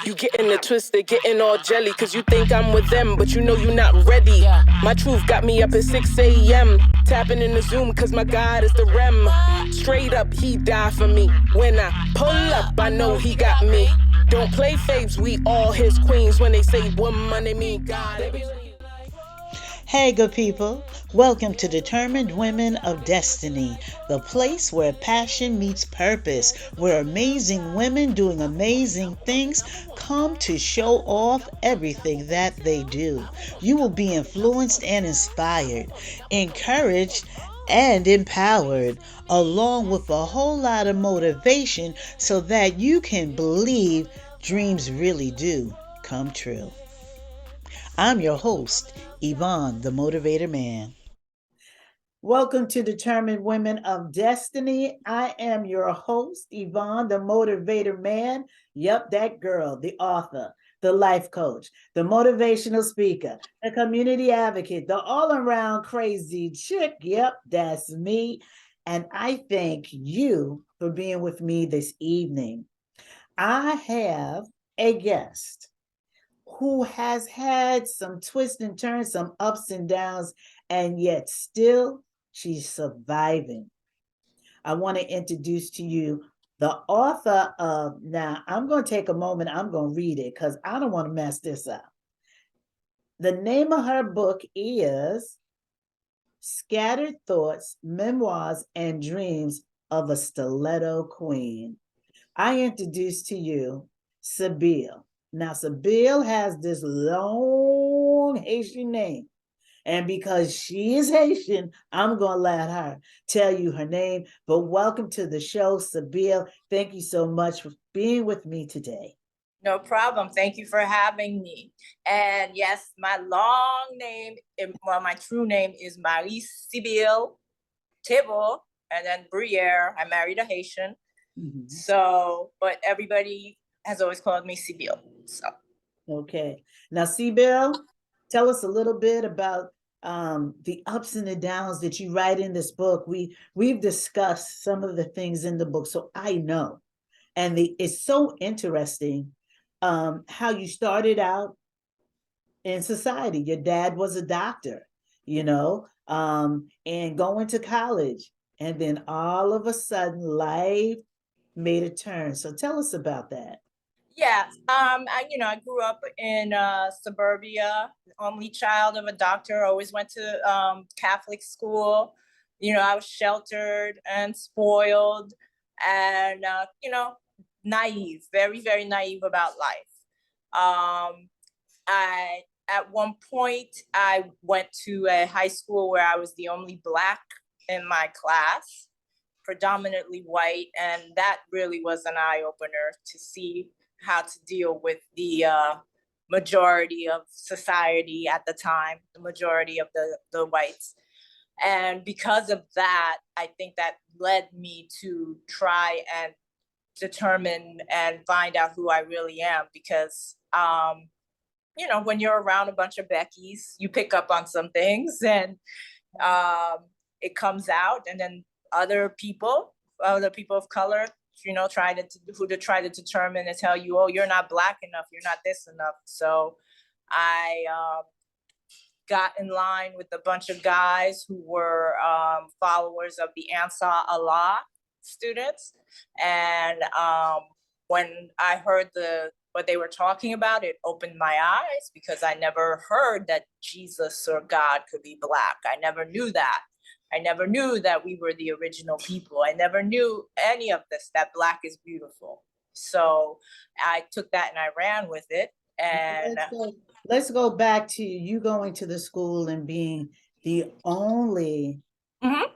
You getting it twisted, getting all jelly, cause you think I'm with them, but you know you not ready. My truth got me up at 6 a.m. Tapping in the Zoom, cause my God is the REM. Straight up, he died for me. When I pull up, I know he got me. Don't play faves, we all his queens. When they say woman, they mean God. Hey, good people. Welcome to Determined Women of Destiny, the place where passion meets purpose, where amazing women doing amazing things come to show off everything that they do. You will be influenced and inspired, encouraged and empowered, along with a whole lot of motivation so that you can believe dreams really do come true. I'm your host, Yvonne, the Motivator Man. Welcome to Determined Women of Destiny. I am your host, Yvonne, the Motivator Man. Yep, that girl, the author, the life coach, the motivational speaker, the community advocate, the all-around crazy chick. Yep, that's me. And I thank you for being with me this evening. I have a guest who has had some twists and turns, some ups and downs, and yet still she's surviving. I want to introduce to you the author of, now I'm going to take a moment, I'm going to read it because I don't want to mess this up. The name of her book is Scattered Thoughts, Memoirs and Dreams of a Stiletto Queen. I introduce to you Sybille. Now, Sybille has this long Haitian name. And because she is Haitian, I'm going to let her tell you her name. But welcome to the show, Sybille. Thank you so much for being with me today. No problem. Thank you for having me. And yes, my long name, well, my true name is Sybille Thebaud, and then Brierre. I married a Haitian. Mm-hmm. So, but everybody has always called me Sybille. So, okay. Now, Sybille, tell us a little bit about the ups and the downs that you write in this book. We've discussed some of the things in the book, so I know, and it's so interesting how you started out in society. Your dad was a doctor, and going to college, and then all of a sudden, life made a turn. So tell us about that. Yeah, I grew up in suburbia, only child of a doctor. Always went to Catholic school. I was sheltered and spoiled, and naive, very, very naive about life. At one point, I went to a high school where I was the only Black in my class, predominantly white, and that really was an eye-opener to see how to deal with the majority of society at the time, the majority of the whites. And because of that, I think that led me to try and determine and find out who I really am, because when you're around a bunch of Beckys, you pick up on some things, and it comes out, and then other people of color, try to determine and tell you, oh, you're not Black enough, you're not this enough. So I got in line with a bunch of guys who were followers of the Ansar Allah students, and when I heard what they were talking about, it opened my eyes, because I never heard that Jesus or God could be Black. I never knew that. I never knew that we were the original people. I never knew any of this, that Black is beautiful. So I took that and I ran with it. And let's go back to you going to the school and being the only Black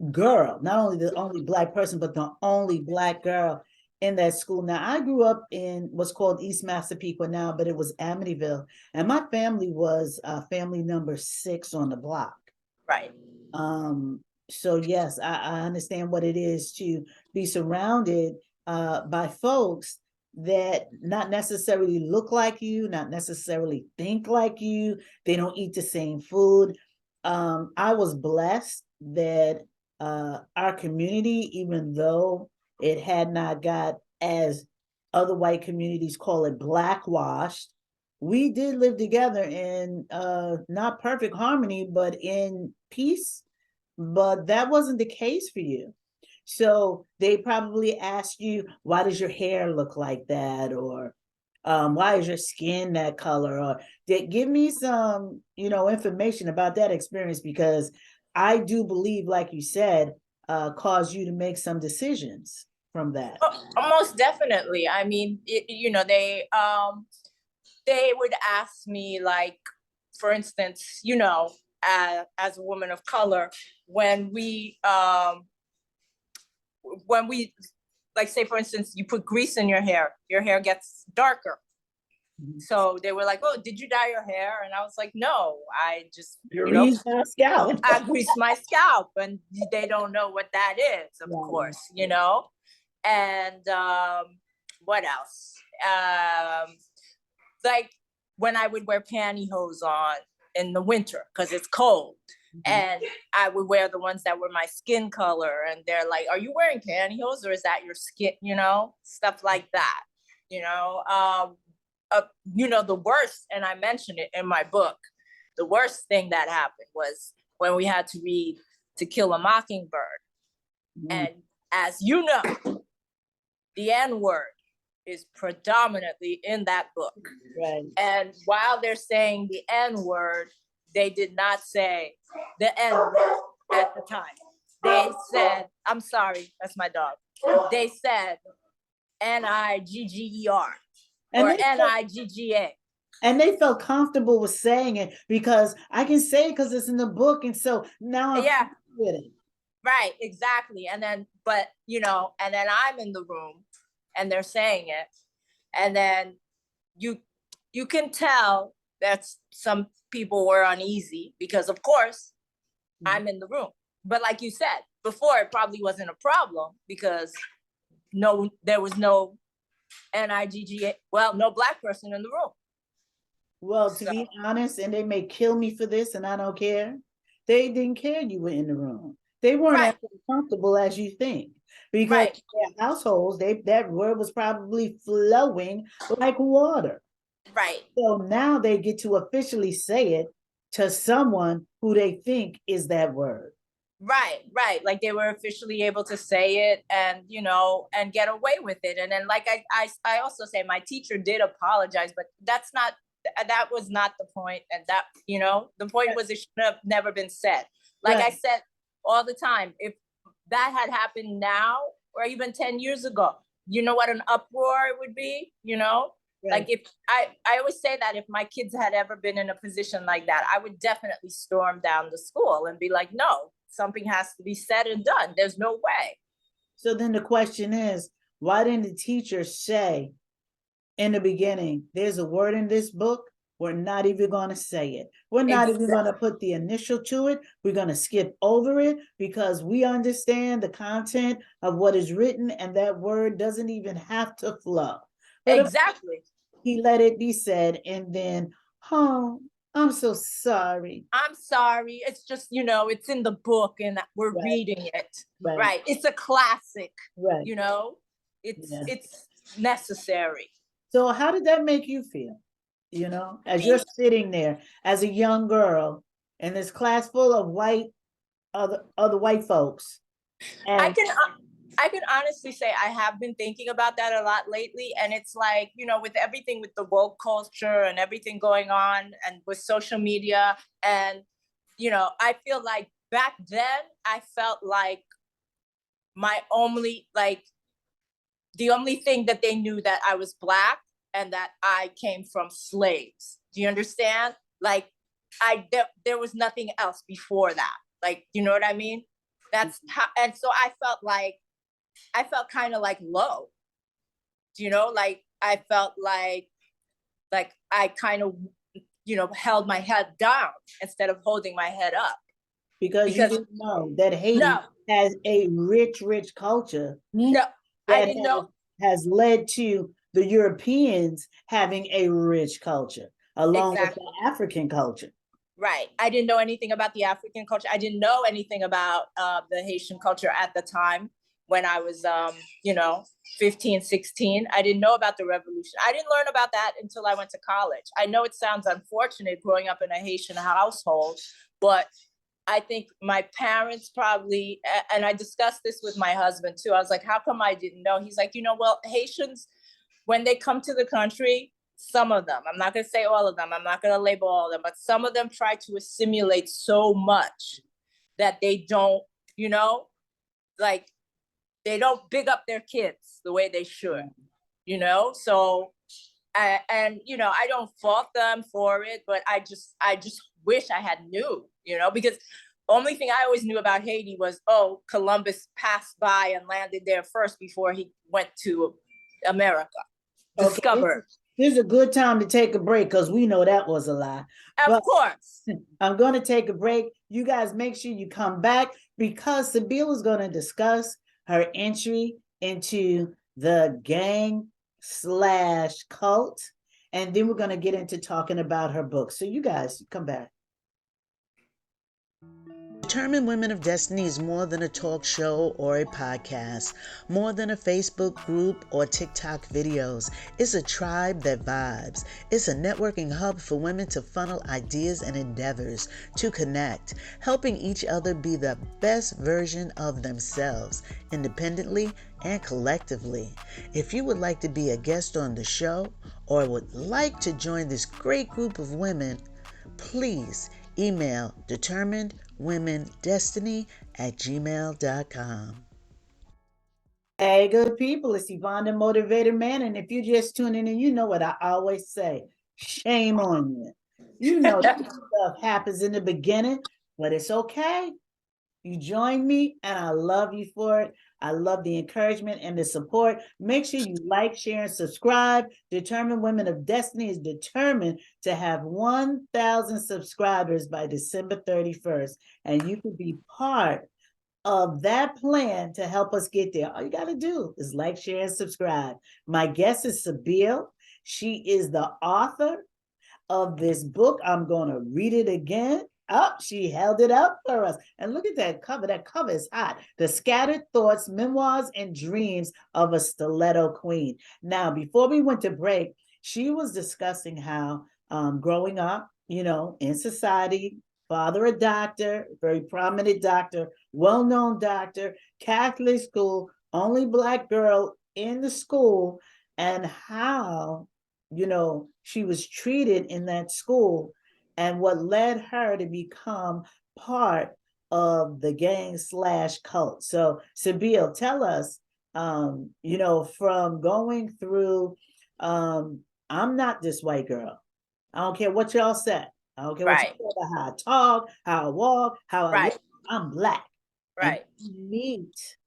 girl, not only the only Black person, but the only Black girl in that school. Now, I grew up in what's called East Massapequa now, but it was Amityville. And my family was family number 6 on the block. Right. So yes, I understand what it is to be surrounded by folks that not necessarily look like you, not necessarily think like you. They don't eat the same food. I was blessed that our community, even though It had not got, as other white communities call it, blackwashed. We did live together in not perfect harmony, but in peace. But that wasn't the case for you. So they probably asked you, why does your hair look like that? Or why is your skin that color? Or give me some, information about that experience, because I do believe, like you said, caused you to make some decisions from that. Oh, most definitely. I mean, they would ask me, like, for instance, as a woman of color, when we like, say for instance, you put grease in your hair gets darker. Mm-hmm. So they were like, "Oh, did you dye your hair?" And I was like, "No, I just greased my scalp. I greased my scalp," and they don't know what that is, of course, And what else? Like when I would wear pantyhose on in the winter because it's cold. Mm-hmm. And I would wear the ones that were my skin color, and they're like, "Are you wearing pantyhose or is that your skin?" Stuff like that. The worst, and I mentioned it in my book, the worst thing that happened was when we had to read To Kill a Mockingbird. Mm-hmm. And as you know, the N-word is predominantly in that book. Right. And while they're saying the N-word, they did not say the N-word at the time. They said, I'm sorry, that's my dog. They said Nigger or Nigga. And they felt comfortable with saying it because I can say it because it's in the book. And so now I'm with it. Right, exactly. And then, and then I'm in the room and they're saying it. And then you can tell that some people were uneasy because, of course, I'm in the room. But like you said, before it probably wasn't a problem because there was no Nigga, no Black person in the room. Well, to be honest, and they may kill me for this, and I don't care, they didn't care you were in the room. They weren't as comfortable as you think. Because their households, that word was probably flowing like water. Right. So now they get to officially say it to someone who they think is that word. Right. Like they were officially able to say it and, and get away with it. And then, like I also say, my teacher did apologize, but that was not the point. And that, the point was it should have never been said. Like I said all the time, if that had happened now or even 10 years ago, you know what an uproar it would be, Like if I always say that if my kids had ever been in a position like that, I would definitely storm down the school and be like, no, something has to be said and done. There's no way. So then the question is, why didn't the teacher say in the beginning, there's a word in this book, we're not even going to say it. We're not even going to put the initial to it. We're going to skip over it because we understand the content of what is written and that word doesn't even have to flow. But exactly. He let it be said and then, I'm so sorry. I'm sorry. It's just, it's in the book and we're reading it. Right. It's a classic. Right. It's necessary. So how did that make you feel? As you're sitting there as a young girl in this class full of other white folks. And I can honestly say I have been thinking about that a lot lately. And it's like, with everything with the woke culture and everything going on and with social media. And, I feel like back then I felt like the only thing that they knew that I was Black and that I came from slaves. Do you understand? Like there was nothing else before that. Like, you know what I mean? That's how, and so I felt kind of like low, like I felt like I kind of, held my head down instead of holding my head up. Because you didn't know that Haiti has a rich culture. No, I didn't know. Has led to the Europeans having a rich culture along with the African culture. Right. I didn't know anything about the African culture. I didn't know anything about the Haitian culture at the time when I was, 15, 16. I didn't know about the revolution. I didn't learn about that until I went to college. I know it sounds unfortunate growing up in a Haitian household, but I think my parents probably, and I discussed this with my husband too. I was like, how come I didn't know? He's like, well, Haitians, when they come to the country, some of them, I'm not going to say all of them, I'm not going to label all of them, but some of them try to assimilate so much that they don't, like, they don't big up their kids the way they should, so I don't fault them for it, but I just wish I had knew, because only thing I always knew about Haiti was, Columbus passed by and landed there first before he went to America. Discovered. Okay, this is a good time to take a break because we know that was a lie. Of course. I'm going to take a break. You guys make sure you come back because Sybille is going to discuss her entry into the gang / cult. And then we're going to get into talking about her book. So you guys come back. Determined Women of Destiny is more than a talk show or a podcast, more than a Facebook group or TikTok videos. It's a tribe that vibes. It's a networking hub for women to funnel ideas and endeavors, to connect, helping each other be the best version of themselves, independently and collectively. If you would like to be a guest on the show or would like to join this great group of women, please email determinedwomendestiny@gmail.com. Hey, good people, it's Yvonne the Motivated Man, and if you're just tuning in, you know what I always say, shame on you. You know that stuff happens in the beginning, but it's okay. You join me, and I love you for it. I love the encouragement and the support. Make sure you like, share, and subscribe. Determined Women of Destiny is determined to have 1,000 subscribers by December 31st, and you can be part of that plan to help us get there. All you got to do is like, share, and subscribe. My guest is Sybille. She is the author of this book. I'm going to read it again. Oh, she held it up for us. And look at that cover. That cover is hot. The Scattered Thoughts, Memoirs and Dreams of a Stiletto Queen. Now, before we went to break, she was discussing how growing up, in society, father a doctor, very prominent doctor, well-known doctor, Catholic school, only Black girl in the school, and how, she was treated in that school, and what led her to become part of the gang / cult. So Sybille, tell us, from going through, I'm not this white girl. I don't care what y'all said. I don't care what you say about how I talk, how I walk, how I live. I'm Black. Right. And you meet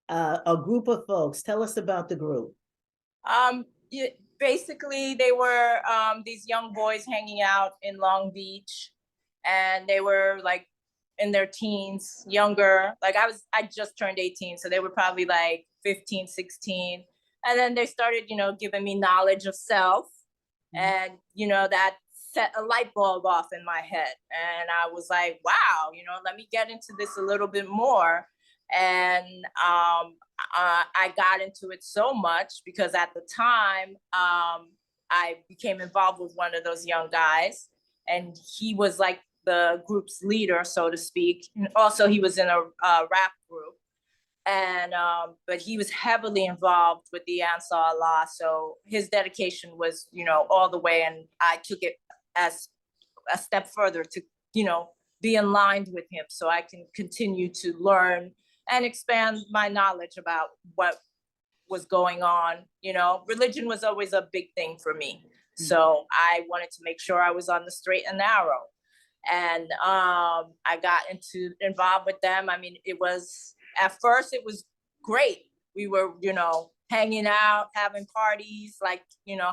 a group of folks. Tell us about the group. Basically, they were these young boys hanging out in Long Beach, and they were like in their teens, younger. Like I just turned 18, so they were probably like 15, 16. And then they started, giving me knowledge of self, and that set a light bulb off in my head. And I was like, wow, let me get into this a little bit more. And I got into it so much because at the time I became involved with one of those young guys, and he was like the group's leader, so to speak. And also, he was in a rap group, and but he was heavily involved with the Ansar Allah. So his dedication was, all the way, and I took it as a step further to, be in line with him, so I can continue to learn and expand my knowledge about what was going on. Religion was always a big thing for me. So I wanted to make sure I was on the straight and narrow. And I got involved with them. I mean, at first it was great. We were, hanging out, having parties, like,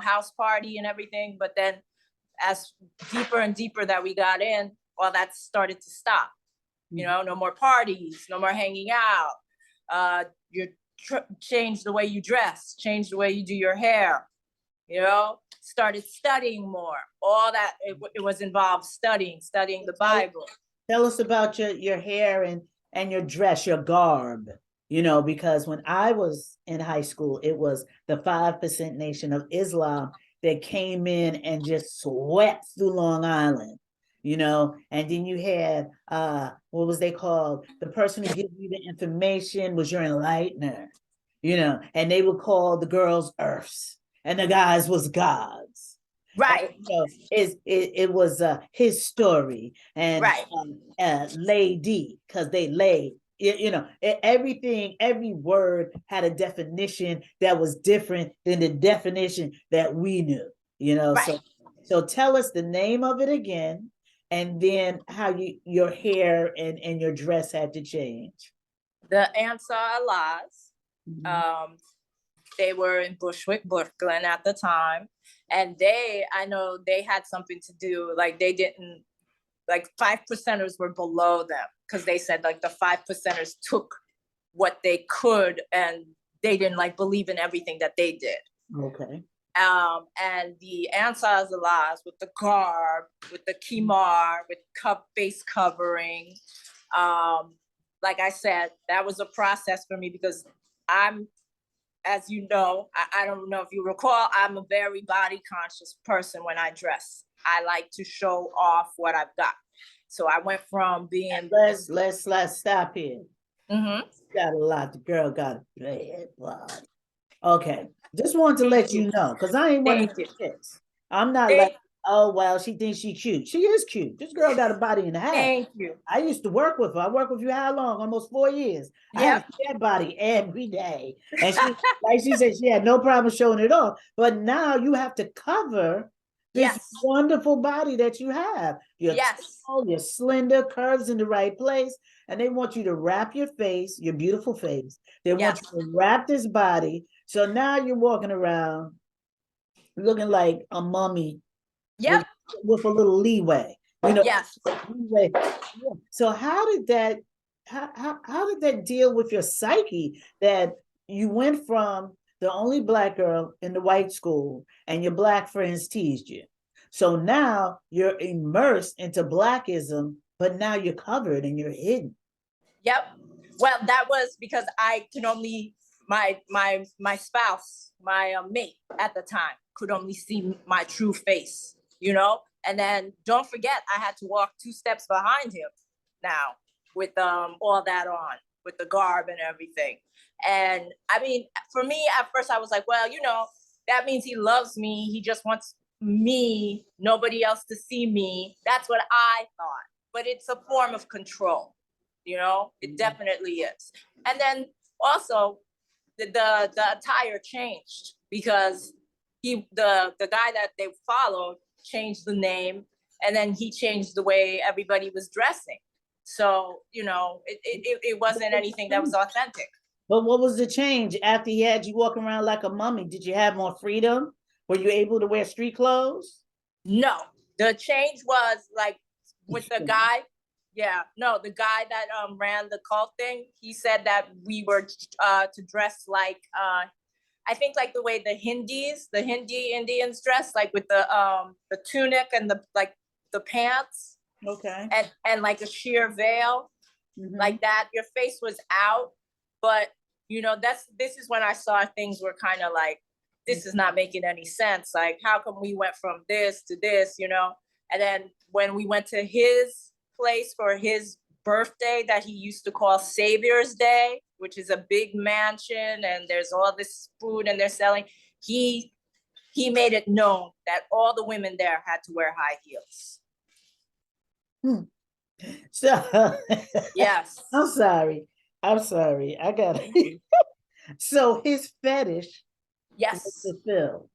house party and everything. But then as deeper and deeper that we got in, well, that started to stop. No more parties, no more hanging out. Change the way you dress, change the way you do your hair, started studying more. All that, it was involved studying the Bible. Tell us about your hair and your dress, your garb. because when I was in high school, it was the 5% Nation of Islam that came in and just swept through Long Island, and then you had, what was they called? The person who gives you the information was your enlightener, and they would call the girls earths and the guys was gods. Right. It was his story and right. lady, because they lay. Everything, every word had a definition that was different than the definition that we knew. Right. So tell us the name of it again, and then how your hair and your dress had to change. The Ansar Allahs. Mm-hmm. They were in Bushwick, Brooklyn at the time. And I know they had something to do, like they didn't, like 5%ers were below them, because they said like the 5%ers took what they could and they didn't like believe in everything that they did. Okay. And the Ansars Allahs with the garb, with the kimar, with face covering. Like I said, that was a process for me because as you know, I don't know if you recall, I'm a very body conscious person when I dress. I like to show off what I've got. So I went from being... Let's stop here. Mm-hmm. Got a lot. The girl got a bad body. Okay. Just wanted to let you know, because I ain't one of these chicks. I'm not like, oh, well, she thinks she's cute. She is cute. This girl got a body and a half. Thank you. I used to work with her. I worked with you how long? Almost 4 years. Yep. I had that body every day. And she, like she said, she had no problem showing it off. But now you have to cover this wonderful body that you have. You're tall, you're slender, curves in the right place. And they want you to wrap your face, your beautiful face. They want you to wrap this body. So now you're walking around looking like a mummy. Yep. With a little leeway. Leeway. So how did that deal with your psyche, that you went from the only Black girl in the white school and your Black friends teased you? So now you're immersed into Blackism, but now you're covered and you're hidden. Yep. Well, that was because I can only, my spouse, my mate at the time could only see my true face, And then don't forget, I had to walk 2 steps behind him now with all that on, with the garb and everything. And I mean, for me, at first I was like, well, that means he loves me. He just wants me, nobody else to see me. That's what I thought. But it's a form of control, it definitely is. And then also the attire changed because the guy that they followed changed the name, and then he changed the way everybody was dressing. So, it wasn't anything that was authentic. But what was the change after he had you walking around like a mummy? Did you have more freedom? Were you able to wear street clothes? No, the change was like with the guy. Yeah, no, the guy that ran the cult thing, he said that we were to dress like, I think like the way the Hindi Indians dress, like with the tunic and the pants. Okay. And like a sheer veil, like that. Your face was out, but this is when I saw things were kind of like, this is not making any sense. Like, how come we went from this to this, And then when we went to his place for his birthday that he used to call Savior's Day, which is a big mansion and there's all this food and they're selling, he made it known that all the women there had to wear high heels. So yes. I'm sorry. I got it. So his fetish was fulfilled.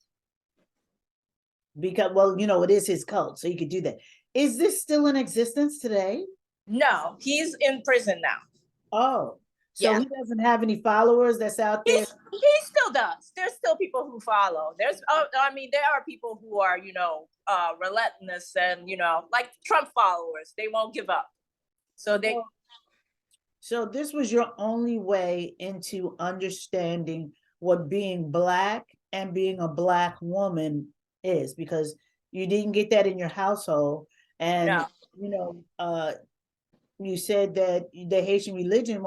Because, well, it is his cult, so you could do that. Is this still in existence today? No, he's in prison now. Oh, so he doesn't have any followers that's out there? He still does. There's still people who follow. There are people who are, relentless and, like Trump followers. They won't give up. So this was your only way into understanding what being Black and being a Black woman is, because you didn't get that in your household. And, you said that the Haitian religion,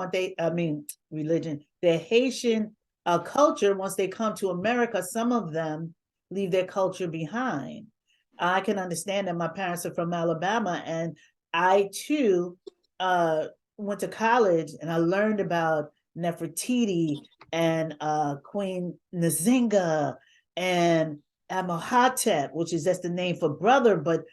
the Haitian culture, once they come to America, some of them leave their culture behind. I can understand that. My parents are from Alabama, and I too went to college and I learned about Nefertiti and Queen Nzinga and Amenhotep, which is that's the name for brother, but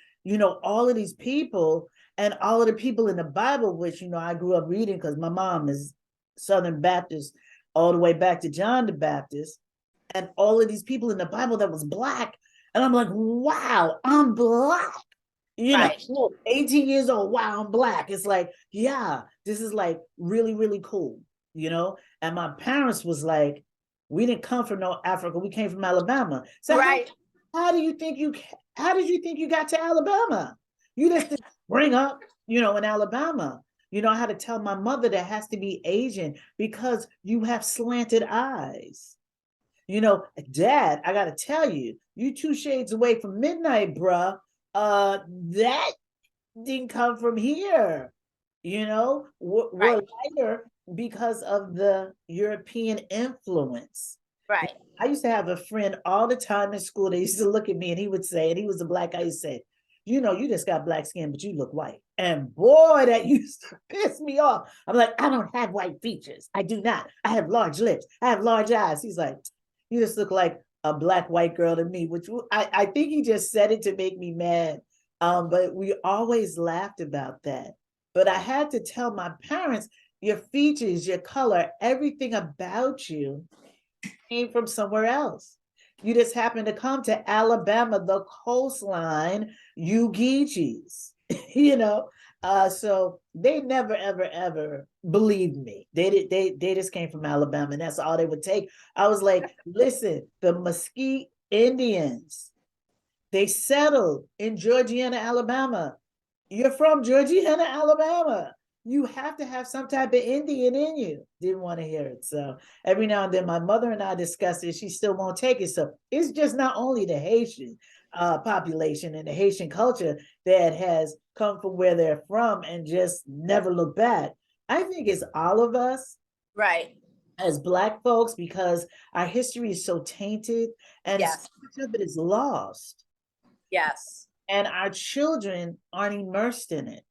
all of these people and all of the people in the Bible, which I grew up reading because my mom is Southern Baptist all the way back to John the Baptist, and all of these people in the Bible that was Black, and I'm like, wow, I'm Black. Right. 18 years old, wow, I'm Black. It's like, yeah, this is like really, really cool, And my parents was like, we didn't come from no Africa, we came from Alabama. So right. How did you think you got to Alabama? You just didn't bring up, in Alabama. I had to tell my mother that has to be Asian because you have slanted eyes. Dad, I gotta tell you, you 2 shades away from midnight, bruh. That didn't come from here. We're lighter because of the European influence. Right. I used to have a friend all the time in school. They used to look at me and he would say, and he was a Black guy, he said, you just got black skin, but you look white. And boy, that used to piss me off. I'm like, I don't have white features. I do not. I have large lips. I have large eyes. He's like, you just look like a Black white girl to me, which I think he just said it to make me mad. But we always laughed about that. But I had to tell my parents, your features, your color, everything about you came from somewhere else. You just happened to come to Alabama, the coastline, you Geechees, So they never, ever, ever believed me. They just came from Alabama, and that's all they would take. I was like, listen, the Mesquite Indians, they settled in Georgiana, Alabama. You're from Georgiana, Alabama. You have to have some type of Indian in you. Didn't want to hear it. So every now and then my mother and I discuss it. She still won't take it. So it's just not only the Haitian population and the Haitian culture that has come from where they're from and just never look back. I think it's all of us. Right. As Black folks, because our history is so tainted and yes. so much of it is lost. Yes. And our children aren't immersed in it.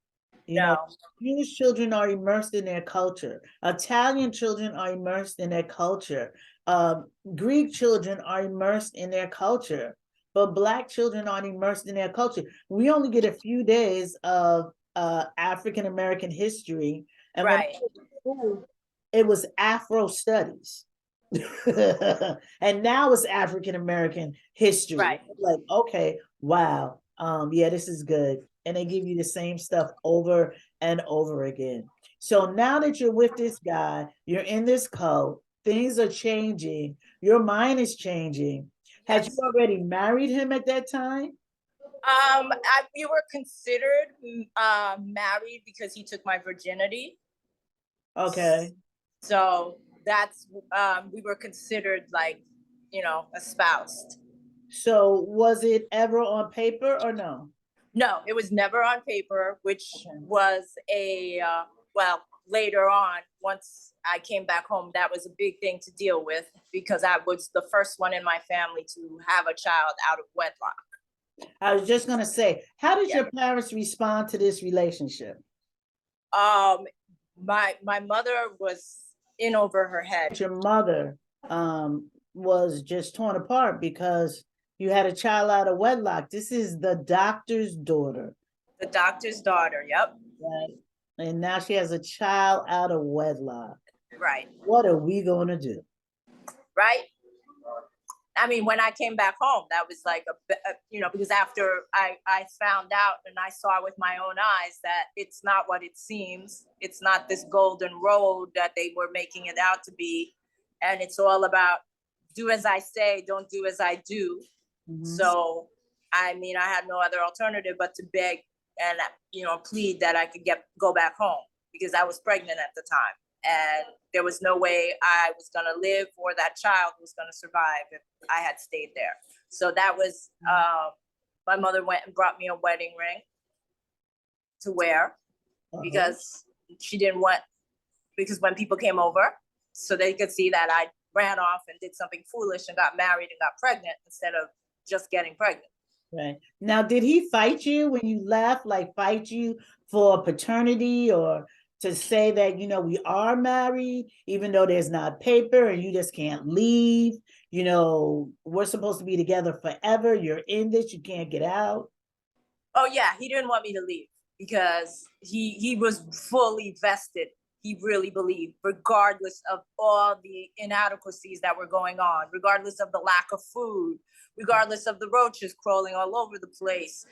No. Jewish children are immersed in their culture. Italian children are immersed in their culture. Greek children are immersed in their culture. But Black children aren't immersed in their culture. We only get a few days of African American history. And when school, it was Afro studies. And now it's African American history. Right. Like, okay, wow. Yeah, this is good. And they give you the same stuff over and over again. So now that you're with this guy, you're in this cult, things are changing, your mind is changing. Had you already married him at that time? We were considered married because he took my virginity. Okay. So that's we were considered like, espoused. So was it ever on paper or no? No, it was never on paper, which was later on, once I came back home, that was a big thing to deal with because I was the first one in my family to have a child out of wedlock. I was just going to say, how did your parents respond to this relationship? My mother was in over her head. Your mother was just torn apart because you had a child out of wedlock. This is the doctor's daughter. The doctor's daughter, yep. Right. And now she has a child out of wedlock. Right. What are we going to do? Right. I mean, when I came back home, that was like, because after I found out and I saw with my own eyes that it's not what it seems. It's not this golden road that they were making it out to be. And it's all about do as I say, don't do as I do. Mm-hmm. So, I mean, I had no other alternative but to beg and, plead that I could go back home because I was pregnant at the time. And there was no way I was going to live or that child was going to survive if I had stayed there. So that was, my mother went and brought me a wedding ring to wear. because she didn't want, because when people came over, so they could see that I ran off and did something foolish and got married and got pregnant instead of just getting pregnant. Right. Now, did he fight you when you left, like fight you for paternity, or to say that, you know, we are married, even though there's not paper and you just can't leave, you know, we're supposed to be together forever, you're in this, you can't get out? Oh yeah, he didn't want me to leave because he was fully vested. He really believed, regardless of all the inadequacies that were going on, regardless of the lack of food, regardless of the roaches crawling all over the place,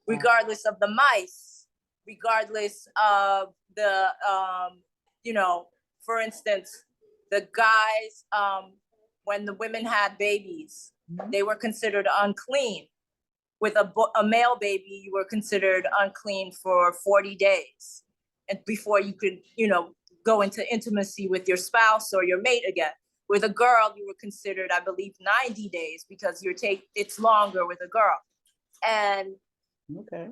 regardless of the mice, regardless of the, you know, for instance, the guys, when the women had babies, they were considered unclean. With a male baby, you were considered unclean for 40 days. And before you could, you know, go into intimacy with your spouse or your mate again. With a girl, you were considered, I believe, 90 days because it's longer with a girl. And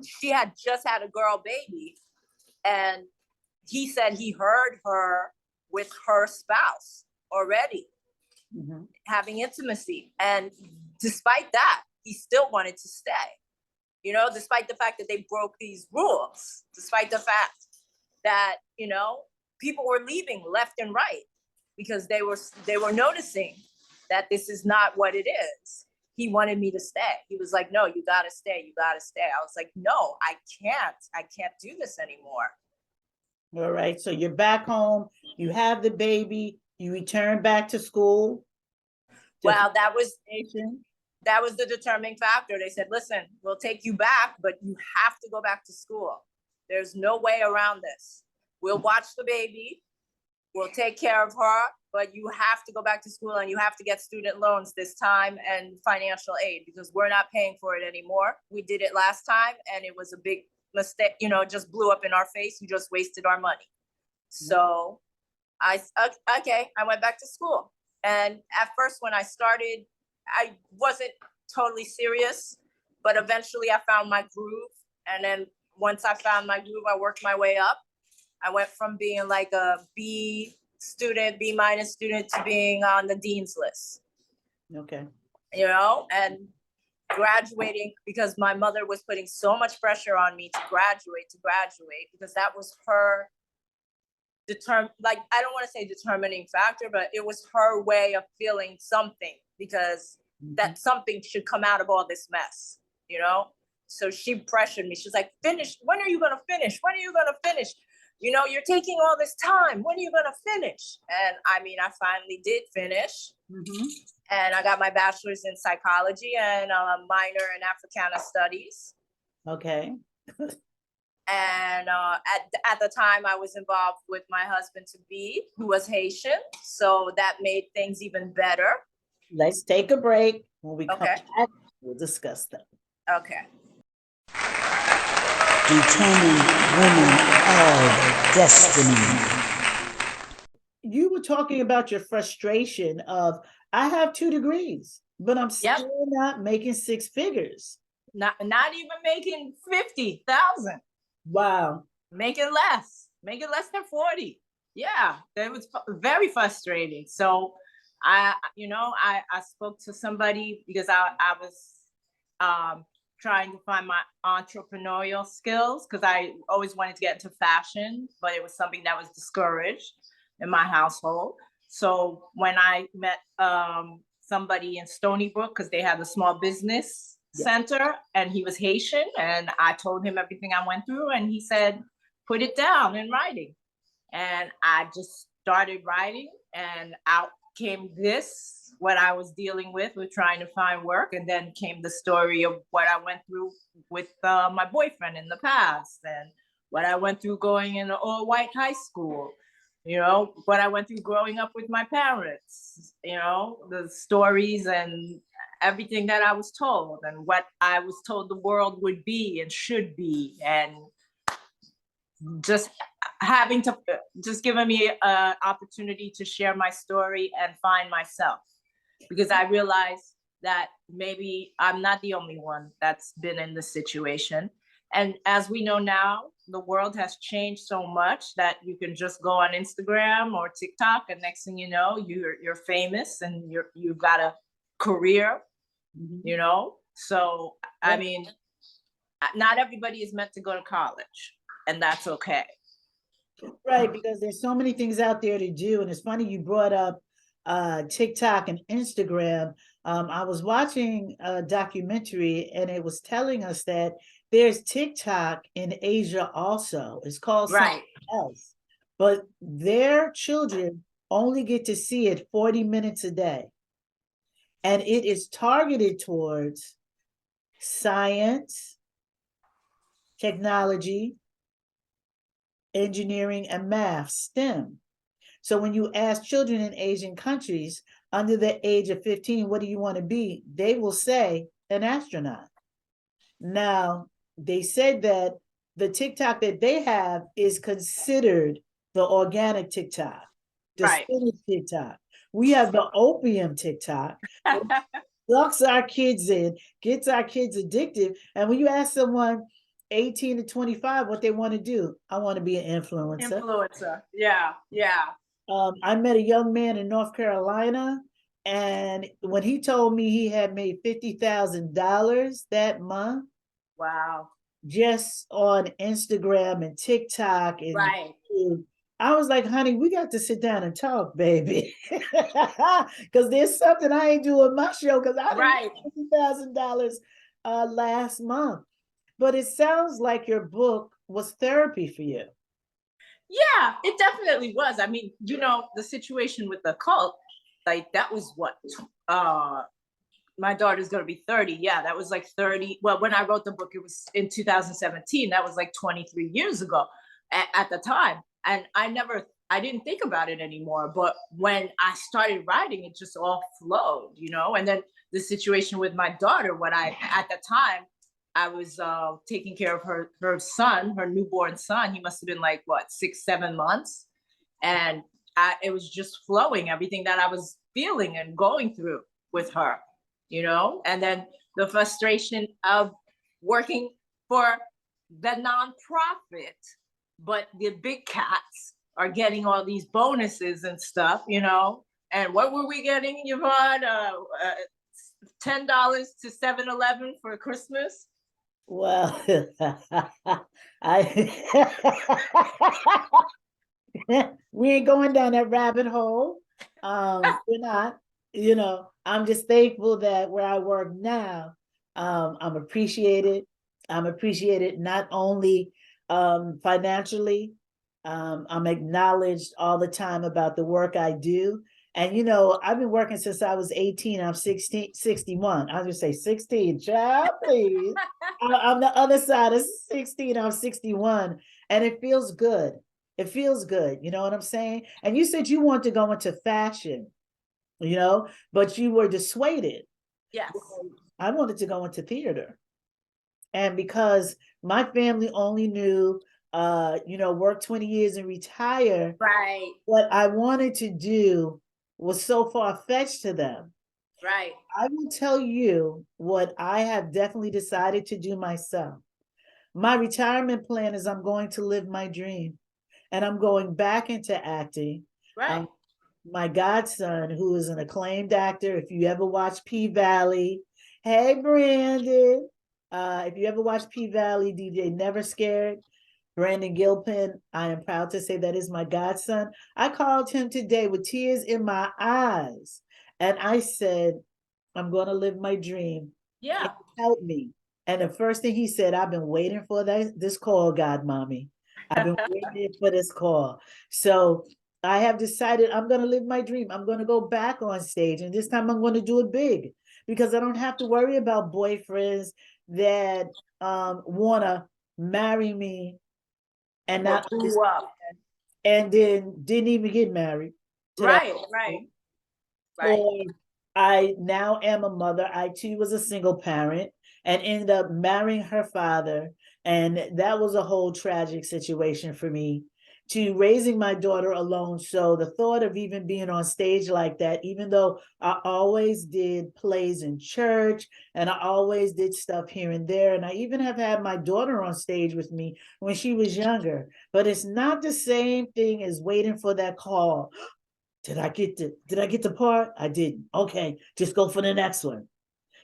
she had just had a girl baby. And he said he heard her with her spouse already, having intimacy. And despite that, he still wanted to stay, you know, despite the fact that they broke these rules, despite the fact that, you know, people were leaving left and right because they were noticing that this is not what it is. He wanted me to stay. He was like, no, you gotta stay, you gotta stay. I was like, no, I can't do this anymore. All right, so you're back home, you have the baby, you return back to school. Well, that was the determining factor. They said, listen, we'll take you back, but you have to go back to school. There's no way around this. We'll watch the baby, we'll take care of her, but you have to go back to school and you have to get student loans this time and financial aid because we're not paying for it anymore. We did it last time and it was a big mistake, you know, it just blew up in our face. You just wasted our money. So I went back to school. And at first when I started, I wasn't totally serious, but eventually I found my groove. And then once I found my groove, I worked my way up. I went from being like a B minus student to being on the dean's list. Okay. You know, and graduating because my mother was putting so much pressure on me to graduate because that was her I don't want to say determining factor, but it was her way of feeling something because that something should come out of all this mess, you know? So she pressured me. She's like, finish. When are you going to finish? When are you going to finish? You know, you're taking all this time. When are you going to finish? And I mean, I finally did finish. And I got my bachelor's in psychology and a minor in Africana studies. Okay. And at the time, I was involved with my husband-to-be, who was Haitian. So that made things even better. Let's take a break. When we come back, we'll discuss that. Okay. Determined Women of Destiny. You were talking about your frustration of, I have 2 degrees, but I'm still not making 6 figures. Not even making 50,000. Wow. Making less than 40. Yeah, that was very frustrating. So I spoke to somebody because I was trying to find my entrepreneurial skills because I always wanted to get into fashion, but it was something that was discouraged in my household. So when I met somebody in Stony Brook, because they had a small business center, and he was Haitian, and I told him everything I went through, and he said, put it down in writing. And I just started writing, and out came this, what I was dealing with trying to find work. And then came the story of what I went through with my boyfriend in the past, and what I went through going in an all-white high school, you know, what I went through growing up with my parents, you know, the stories and everything that I was told and what I was told the world would be and should be, and just giving me an opportunity to share my story and find myself, because I realized that maybe I'm not the only one that's been in this situation. And as we know now, the world has changed so much that you can just go on Instagram or TikTok, and next thing you know, you're famous and you've got a career, you know. So I mean, not everybody is meant to go to college, and that's okay. Right, because there's so many things out there to do. And it's funny you brought up TikTok and Instagram. I was watching a documentary and it was telling us that there's TikTok in Asia also. It's called something else. But their children only get to see it 40 minutes a day. And it is targeted towards science, technology, engineering, and math, STEM. So when you ask children in Asian countries under the age of 15, what do you want to be? They will say an astronaut. Now, they said that the TikTok that they have is considered the organic TikTok, the spinach TikTok. We have the opium TikTok. Sucks our kids in, gets our kids addicted. And when you ask someone 18 to 25 what they want to do, I want to be an influencer. Yeah. I met a young man in North Carolina, and when he told me he had made $50,000 that month, wow, just on Instagram and TikTok and YouTube, I was like, honey, we got to sit down and talk, baby, because there's something I ain't doing my show because I made $50,000 last month. But it sounds like your book was therapy for you. Yeah, it definitely was. I mean, you know, the situation with the cult, like that was what, my daughter's going to be 30. Yeah, that was like 30. Well, when I wrote the book, it was in 2017. That was like 23 years ago at the time. And I didn't think about it anymore. But when I started writing, it just all flowed, you know. And then the situation with my daughter, at the time, I was taking care of her son, her newborn son. He must have been like, what, 6, 7 months? And it was just flowing, everything that I was feeling and going through with her, you know? And then the frustration of working for the nonprofit, but the big cats are getting all these bonuses and stuff, you know? And what were we getting, Yvonne? $10 to 7-Eleven for Christmas? Well, we ain't going down that rabbit hole. We're not, you know, I'm just thankful that where I work now, I'm appreciated. I'm appreciated not only financially, I'm acknowledged all the time about the work I do. And, you know, I've been working since I was 18. I'm 61. I was going to say 16. Child, please. I'm the other side of 16. I'm 61. And it feels good. It feels good. You know what I'm saying? And you said you want to go into fashion, you know, but you were dissuaded. Yes. I wanted to go into theater. And because my family only knew, you know, work 20 years and retire. Right. What I wanted to do was so far-fetched to them. Right. I will tell you what I have definitely decided to do myself. My retirement plan is I'm going to live my dream, and I'm going back into acting. Right. My godson, who is an acclaimed actor, if you ever watch P-Valley, hey, Brandon, if you ever watch P-Valley, DJ Never Scared, Brandon Gilpin, I am proud to say that is my godson. I called him today with tears in my eyes. And I said, I'm going to live my dream. Yeah. Help me. And the first thing he said, I've been waiting for this call, God, mommy. I've been waiting for this call. So I have decided I'm going to live my dream. I'm going to go back on stage. And this time I'm going to do it big because I don't have to worry about boyfriends that want to marry me and not and then didn't even get married. Right. Or I now am a mother. I too was a single parent and ended up marrying her father. And that was a whole tragic situation for me to raising my daughter alone. So the thought of even being on stage like that, even though I always did plays in church and I always did stuff here and there, and I even have had my daughter on stage with me when she was younger, but it's not the same thing as waiting for that call. Did I get the part? I didn't. Okay, just go for the next one.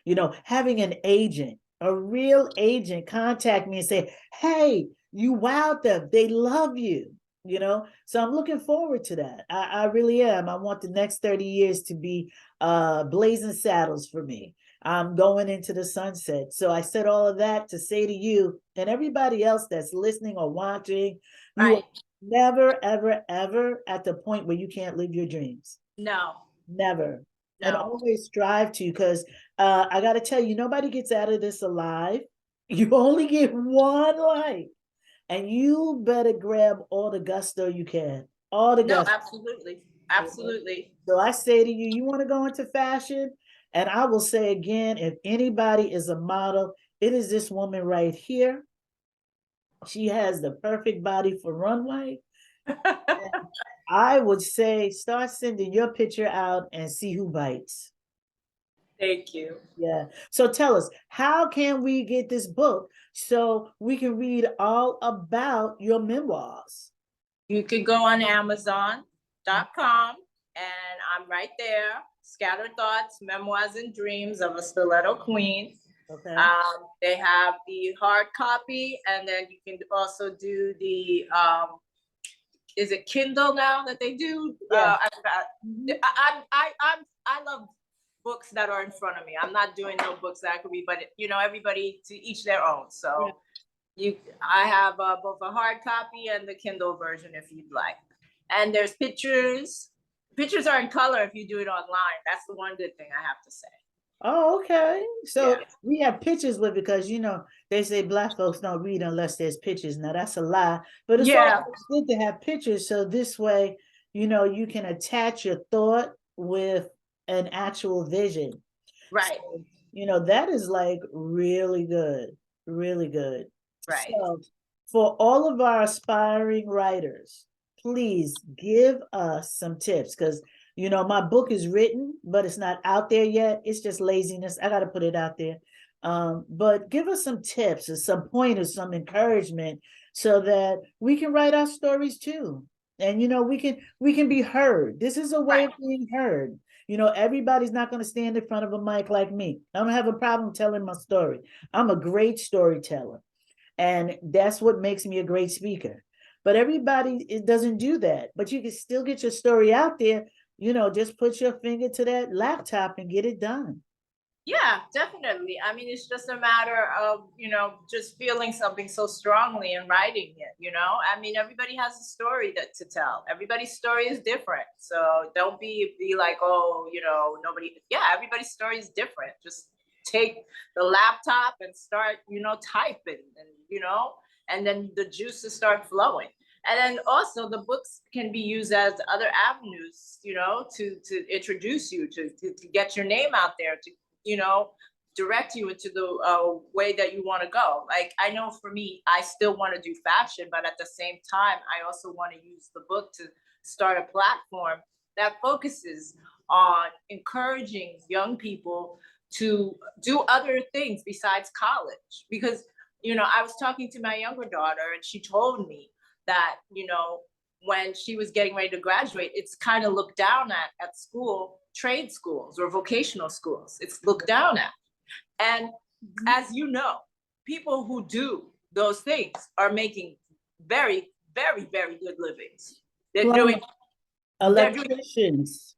You know, having an agent, a real agent, contact me and say, hey, you wowed them. They love you. You know, so I'm looking forward to that. I really am. I want the next 30 years to be blazing saddles for me. I'm going into the sunset. So I said all of that to say to you and everybody else that's listening or watching, you Right. are never, ever, ever at the point where you can't live your dreams. No. Never. And No. always strive to, because I got to tell you, nobody gets out of this alive. You only get one life. And you better grab all the gusto you can. All the No, gusto. absolutely. Absolutely. So I say to you, you want to go into fashion? And I will say again, if anybody is a model, it is this woman right here. She has the perfect body for runway. I would say start sending your picture out and see who bites. Thank you. Yeah. So tell us, how can we get this book so we can read all about your memoirs? You could go on Amazon.com and I'm right there. Scattered Thoughts, Memoirs and Dreams of a Stiletto Queen. Okay. They have the hard copy, and then you can also do the is it Kindle now that they do? Yeah. I love books that are in front of me. I'm not doing no books that I could read, but you know, everybody to each their own. So I have both a hard copy and the Kindle version if you'd like. And there's pictures. Pictures are in color if you do it online. That's the one good thing I have to say. Oh, okay. So Yeah. we have pictures with, because you know they say Black folks don't read unless there's pictures. Now that's a lie, but it's always good to have pictures. So this way, you know, you can attach your thought with an actual vision. Right. So, you know, that is like really good, really good. Right. So for all of our aspiring writers, please give us some tips, because you know, my book is written, but it's not out there yet. It's just laziness. I got to put it out there. But give us some tips or some pointers, some encouragement, so that we can write our stories too. And you know, we can be heard. This is a way of being heard. You know, everybody's not going to stand in front of a mic like me. I don't have a problem telling my story. I'm a great storyteller, and that's what makes me a great speaker. But everybody, it doesn't do that. But you can still get your story out there. You know, just put your finger to that laptop and get it done. Yeah, definitely. I mean, it's just a matter of, you know, just feeling something so strongly and writing it, you know? I mean, everybody has a story to tell. Everybody's story is different. So don't be like, oh, you know, everybody's story is different. Just take the laptop and start, you know, typing and, you know, and then the juices start flowing. And then also the books can be used as other avenues, you know, to introduce you, to get your name out there, to, you know, direct you into the way that you want to go. Like, I know for me, I still want to do fashion, but at the same time, I also want to use the book to start a platform that focuses on encouraging young people to do other things besides college. Because, you know, I was talking to my younger daughter and she told me that, you know, when she was getting ready to graduate, it's kind of looked down at school, trade schools or vocational schools. It's looked down at. And as you know, people who do those things are making very, very, very good livings. They're doing electricians.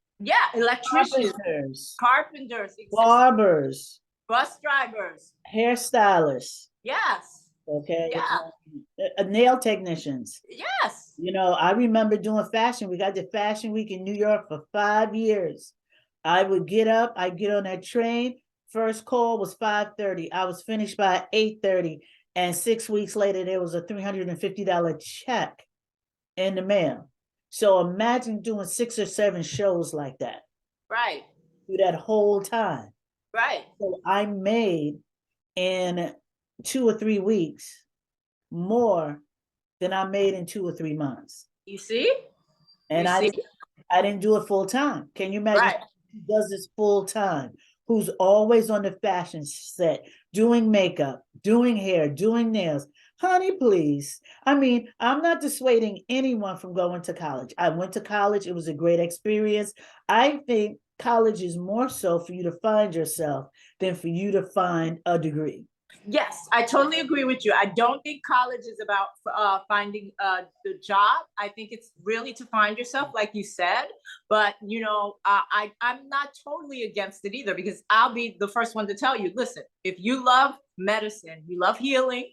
Electricians, carpenters, barbers, bus drivers, hairstylists. Yes. Okay. Nail technicians. Yes. You know, I remember doing fashion. We got to Fashion Week in New York for 5 years. I would get up, I'd get on that train. First call was 5:30. I was finished by 8:30. And 6 weeks later, there was a $350 check in the mail. So imagine doing 6 or 7 shows like that. Right. Through that whole time. Right. So I made in 2 or 3 weeks more than I made in 2 or 3 months. You see? And I didn't do it full time. Can you imagine who does this full time? Who's always on the fashion set, doing makeup, doing hair, doing nails. Honey, please. I mean, I'm not dissuading anyone from going to college. I went to college. It was a great experience. I think college is more so for you to find yourself than for you to find a degree. Yes, I totally agree with you. I don't think college is about finding the job. I think it's really to find yourself, like you said. But, you know, I'm not totally against it either, because I'll be the first one to tell you, listen, if you love medicine, you love healing,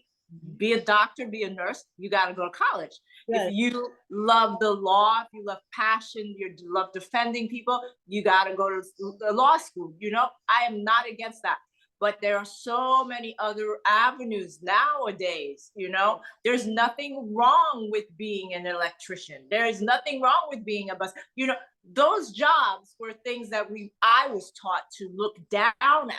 be a doctor, be a nurse, you got to go to college. Right. If you love the law, if you love passion, you love defending people, you got to go to the law school. You know, I am not against that. But there are so many other avenues nowadays, you know. There's nothing wrong with being an electrician. There is nothing wrong with being a bus. You know, those jobs were things that I was taught to look down at.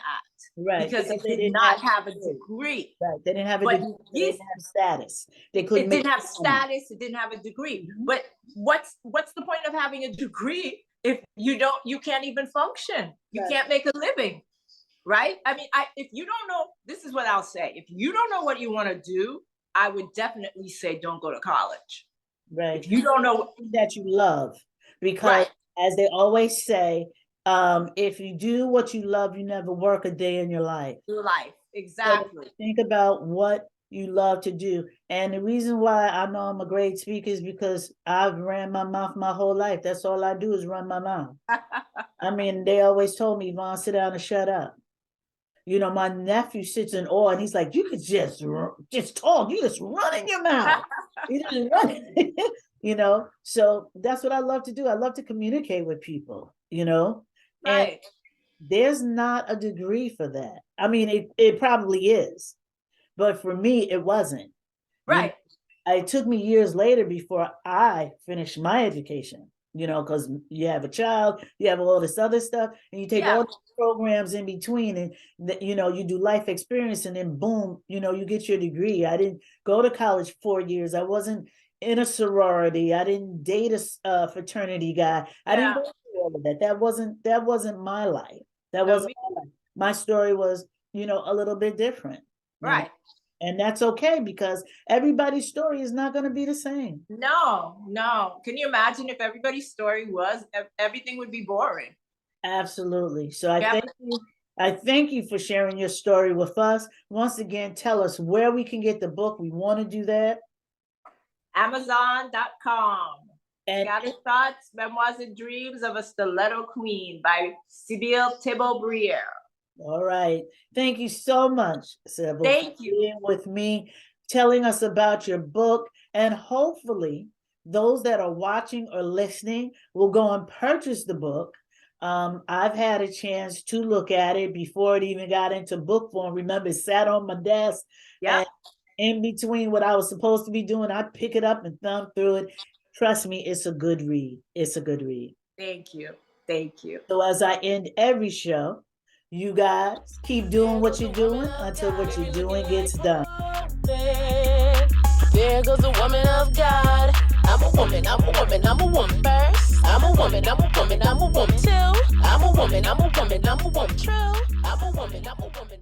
Right. Because they did not have a degree. Right. They didn't have a degree. They didn't have status. They couldn't. It didn't have status. It didn't have a degree. Mm-hmm. But what's the point of having a degree if you can't even function? You can't make a living. Right? I mean, if you don't know, this is what I'll say. If you don't know what you want to do, I would definitely say don't go to college. Right. If you don't know that you love, because as they always say, if you do what you love, you never work a day in your life. Exactly. So think about what you love to do. And the reason why I know I'm a great speaker is because I've ran my mouth my whole life. That's all I do is run my mouth. I mean, they always told me, Yvonne, sit down and shut up. You know, my nephew sits in awe and he's like, you could just talk. You just run in your mouth. You just run. You know, so that's what I love to do. I love to communicate with people, you know. Right. And there's not a degree for that. I mean, it probably is. But for me, it wasn't. Right. It took me years later before I finished my education. You know, because you have a child, you have all this other stuff, and you take all these programs in between, and you know, you do life experience, and then boom, you know, you get your degree. I didn't go to college 4 years. I wasn't in a sorority. I didn't date a fraternity guy. I didn't go through all of that. That wasn't my life. That wasn't my life. My story was, you know, a little bit different. Right. Know? And that's okay, because everybody's story is not going to be the same. No. Can you imagine if everybody's story was, everything would be boring. Absolutely. So I thank you for sharing your story with us. Once again, tell us where we can get the book. We want to do that. Amazon.com. Scattered Thoughts, Memoirs and Dreams of a Stiletto Queen by Sybille Thebaud Brierre. All right. Thank you so much, Sybille. Thank you. Being with me, telling us about your book, and hopefully those that are watching or listening will go and purchase the book. I've had a chance to look at it before it even got into book form. Remember, it sat on my desk. Yeah. In between what I was supposed to be doing, I'd pick it up and thumb through it. Trust me, it's a good read. It's a good read. Thank you. Thank you. So as I end every show, you guys keep doing what you're doing until what you're doing gets done. There goes a woman of God. I'm a woman, I'm a woman, I'm a woman first. I'm a woman, I'm a woman, I'm a woman too. I'm a woman, I'm a woman, I'm a woman true. I'm a woman, I'm a woman.